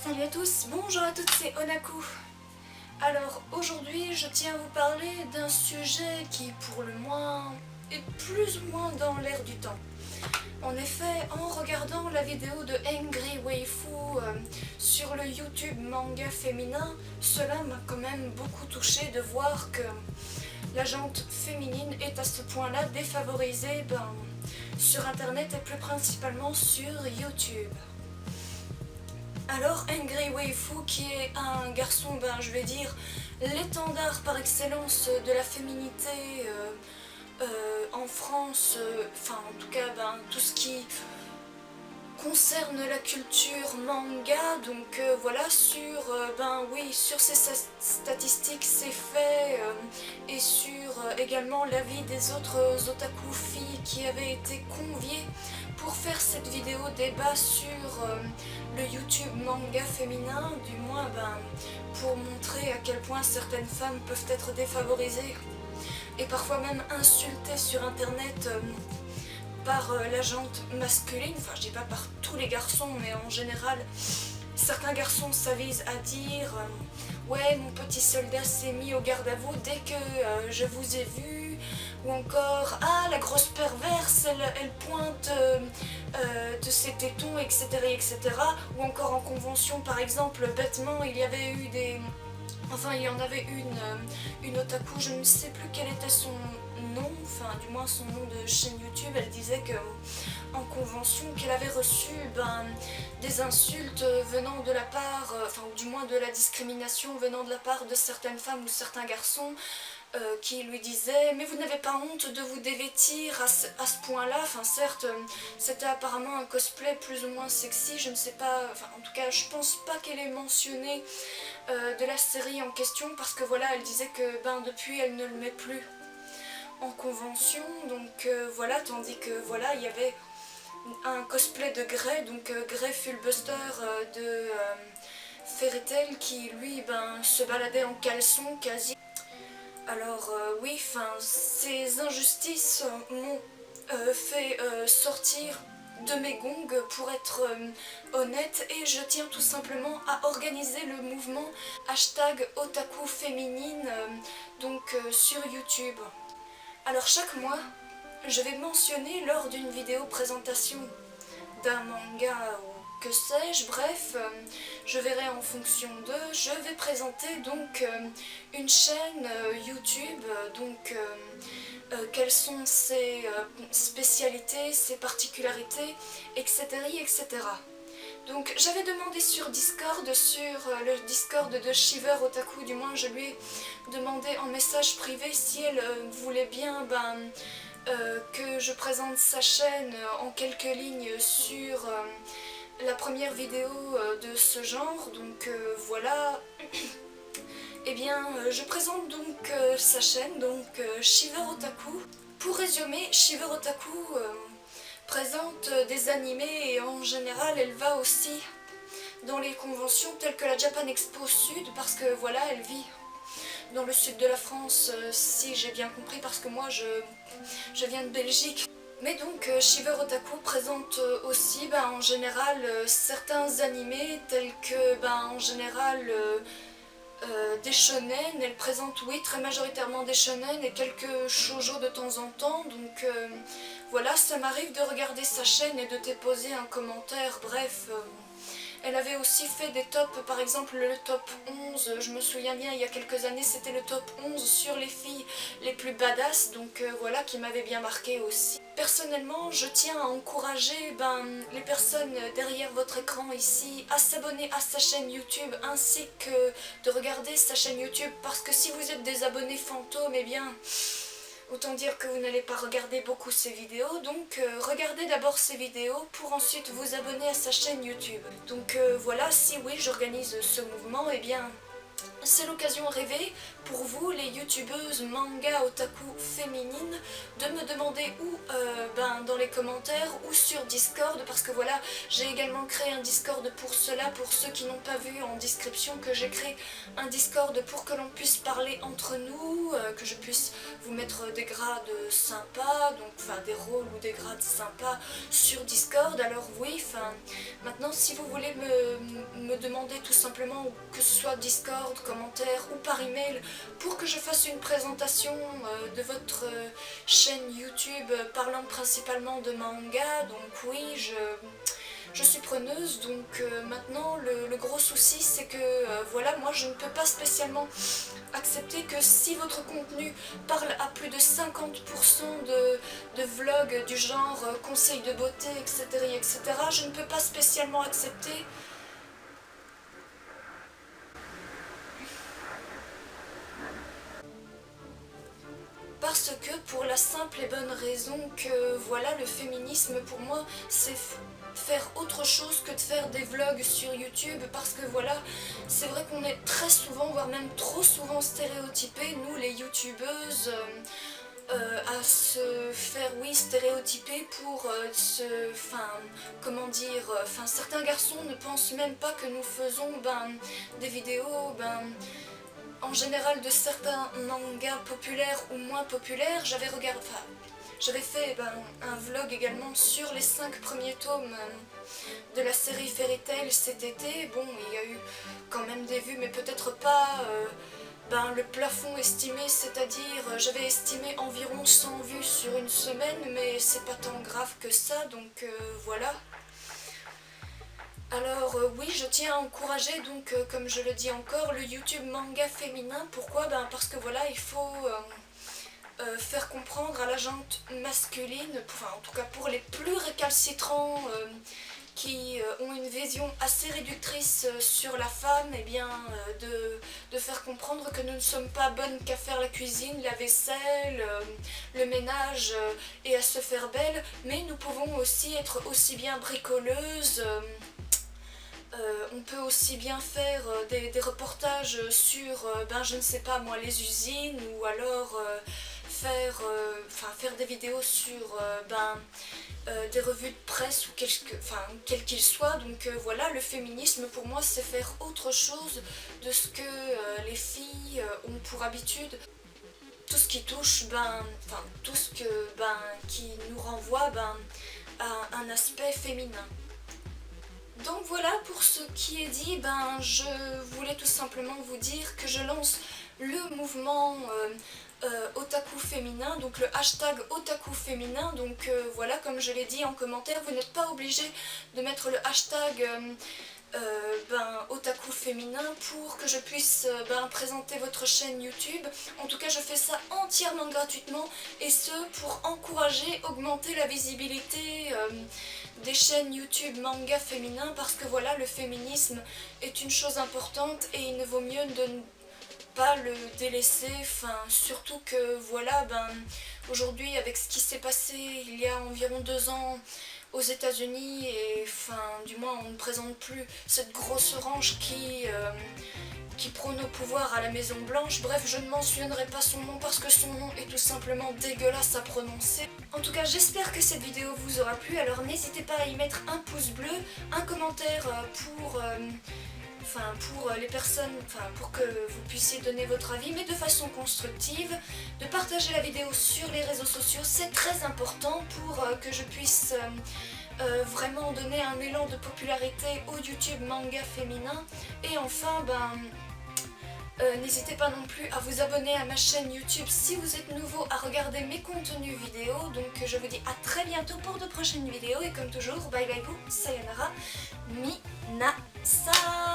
Salut à tous, bonjour à toutes, c'est Onaku. Alors aujourd'hui je tiens à vous parler d'un sujet qui pour le moins est plus ou moins dans l'air du temps. En effet, en regardant la vidéo de Angry Waifu sur le YouTube manga féminin, cela m'a quand même beaucoup touché de voir que la gente féminine est à ce point-là défavorisée sur internet et plus principalement sur YouTube. Alors Angry Waifu, qui est un garçon, je vais dire, l'étendard par excellence de la féminité en France, enfin en tout cas tout ce qui concerne la culture manga, donc voilà, sur ces statistiques, ces faits, et sur également l'avis des autres otaku filles qui avaient été conviées pour faire cette vidéo débat sur le YouTube manga féminin, du moins pour montrer à quel point certaines femmes peuvent être défavorisées et parfois même insultées sur internet par la gente masculine, enfin je dis pas par tous les garçons, mais en général certains garçons s'avisent à dire ouais, mon petit soldat s'est mis au garde à vous dès que je vous ai vu, ou encore ah, la grosse perverse elle pointe de ses tétons, etc., etc. Ou encore en convention par exemple, bêtement il y avait eu il y en avait une otaku, je ne sais plus quel était son nom, enfin du moins son nom de chaîne YouTube. Elle disait que en convention qu'elle avait reçu des insultes venant de la part, ou du moins de la discrimination venant de la part de certaines femmes ou certains garçons qui lui disaient mais vous n'avez pas honte de vous dévêtir à ce point-là. Enfin certes, c'était apparemment un cosplay plus ou moins sexy, je ne sais pas, en tout cas je pense pas qu'elle ait mentionné de la série en question, parce que voilà, elle disait que depuis elle ne le met plus en convention, donc voilà, tandis que voilà, il y avait un cosplay de Grey, donc Grey Fullbuster de Fairy Tail, qui lui se baladait en caleçon quasi. Alors oui, ces injustices m'ont fait sortir de mes gongs, pour être honnête, et je tiens tout simplement à organiser le mouvement #otaku féminine sur YouTube. Alors chaque mois, je vais mentionner lors d'une vidéo présentation d'un manga ou que sais-je, bref, je verrai en fonction d'eux. Je vais présenter donc une chaîne YouTube, quelles sont ses spécialités, ses particularités, etc., etc. Donc j'avais demandé sur Discord, sur le Discord de Shiver Otaku, du moins je lui ai demandé en message privé si elle voulait bien que je présente sa chaîne en quelques lignes sur la première vidéo de ce genre, donc voilà. Eh bien, je présente donc sa chaîne, Shiver Otaku. Pour résumer, Shiver Otaku présente des animés, et en général elle va aussi dans les conventions telles que la Japan Expo Sud, parce que voilà, elle vit dans le sud de la France, si j'ai bien compris, parce que moi je viens de Belgique. Mais donc Shiver Otaku présente aussi en général certains animés tels que en général des shonen. Elle présente, oui, très majoritairement des shonen et quelques shoujo de temps en temps, donc voilà, ça m'arrive de regarder sa chaîne et de déposer un commentaire, bref. Elle avait aussi fait des tops, par exemple le top 11, je me souviens bien, il y a quelques années, c'était le top 11 sur les filles les plus badass, donc voilà, qui m'avait bien marqué aussi. Personnellement, je tiens à encourager les personnes derrière votre écran ici à s'abonner à sa chaîne YouTube, ainsi que de regarder sa chaîne YouTube, parce que si vous êtes des abonnés fantômes, eh bien, autant dire que vous n'allez pas regarder beaucoup ses vidéos, donc regardez d'abord ses vidéos pour ensuite vous abonner à sa chaîne YouTube. Donc voilà, si oui, j'organise ce mouvement, eh bien c'est l'occasion rêvée pour vous, les youtubeuses manga otaku féminines, de me demander où dans les commentaires ou sur Discord, parce que voilà, j'ai également créé un Discord pour cela, pour ceux qui n'ont pas vu en description que j'ai créé un Discord pour que l'on puisse parler entre nous, que je puisse vous mettre des grades sympas, des rôles ou des grades sympas sur Discord. Alors oui, maintenant si vous voulez me demander demander tout simplement, que ce soit Discord, commentaires ou par email, pour que je fasse une présentation de votre chaîne YouTube parlant principalement de manga. Donc oui, je suis preneuse. Donc maintenant le gros souci c'est que voilà, moi je ne peux pas spécialement accepter que si votre contenu parle à plus de 50% de vlogs du genre conseils de beauté, etc., etc., je ne peux pas spécialement accepter. Parce que pour la simple et bonne raison que voilà, le féminisme pour moi c'est faire autre chose que de faire des vlogs sur YouTube, parce que voilà, c'est vrai qu'on est très souvent, voire même trop souvent stéréotypés, nous les youtubeuses, à se faire, oui, stéréotyper pour comment dire, certains garçons ne pensent même pas que nous faisons des vidéos, en général de certains mangas populaires ou moins populaires. J'avais fait un vlog également sur les 5 premiers tomes de la série Fairy Tail cet été. Bon, il y a eu quand même des vues, mais peut-être pas le plafond estimé, c'est-à-dire j'avais estimé environ 100 vues sur une semaine, mais c'est pas tant grave que ça, donc voilà. Alors oui, je tiens à encourager, donc comme je le dis encore, le YouTube manga féminin. Pourquoi? Parce que voilà, il faut faire comprendre à la gente masculine, enfin en tout cas pour les plus récalcitrants qui ont une vision assez réductrice sur la femme, et bien de faire comprendre que nous ne sommes pas bonnes qu'à faire la cuisine, la vaisselle, le ménage et à se faire belle, mais nous pouvons aussi être aussi bien bricoleuses. On peut aussi bien faire des reportages sur, je ne sais pas moi, les usines, ou alors faire des vidéos sur des revues de presse, ou quel qu'il soit. Donc voilà, le féminisme pour moi c'est faire autre chose de ce que les filles ont pour habitude. Tout ce qui touche, tout ce qui nous renvoie à un aspect féminin. Donc voilà pour ce qui est dit, je voulais tout simplement vous dire que je lance le mouvement otaku féminin, donc le hashtag otaku féminin. Donc voilà, comme je l'ai dit en commentaire, vous n'êtes pas obligé de mettre le hashtag otaku féminin pour que je puisse présenter votre chaîne YouTube. En tout cas, je fais ça entièrement gratuitement, et ce pour encourager, augmenter la visibilité des chaînes YouTube manga féminin, parce que voilà, le féminisme est une chose importante et il ne vaut mieux de ne pas le délaisser, surtout que voilà, aujourd'hui avec ce qui s'est passé il y a environ 2 ans aux États-Unis, et du moins on ne présente plus cette grosse orange qui prône au pouvoir à la Maison Blanche. Bref, je ne mentionnerai pas son nom parce que son nom est tout simplement dégueulasse à prononcer. En tout cas, j'espère que cette vidéo vous aura plu, alors n'hésitez pas à y mettre un pouce bleu, un commentaire pour les personnes, pour que vous puissiez donner votre avis, mais de façon constructive, de partager la vidéo sur les réseaux sociaux, c'est très important pour que je puisse vraiment donner un élan de popularité au YouTube manga féminin. Et enfin, n'hésitez pas non plus à vous abonner à ma chaîne YouTube si vous êtes nouveau, à regarder mes contenus vidéo. Donc je vous dis à très bientôt pour de prochaines vidéos, et comme toujours, bye bye vous, sayonara, minasai.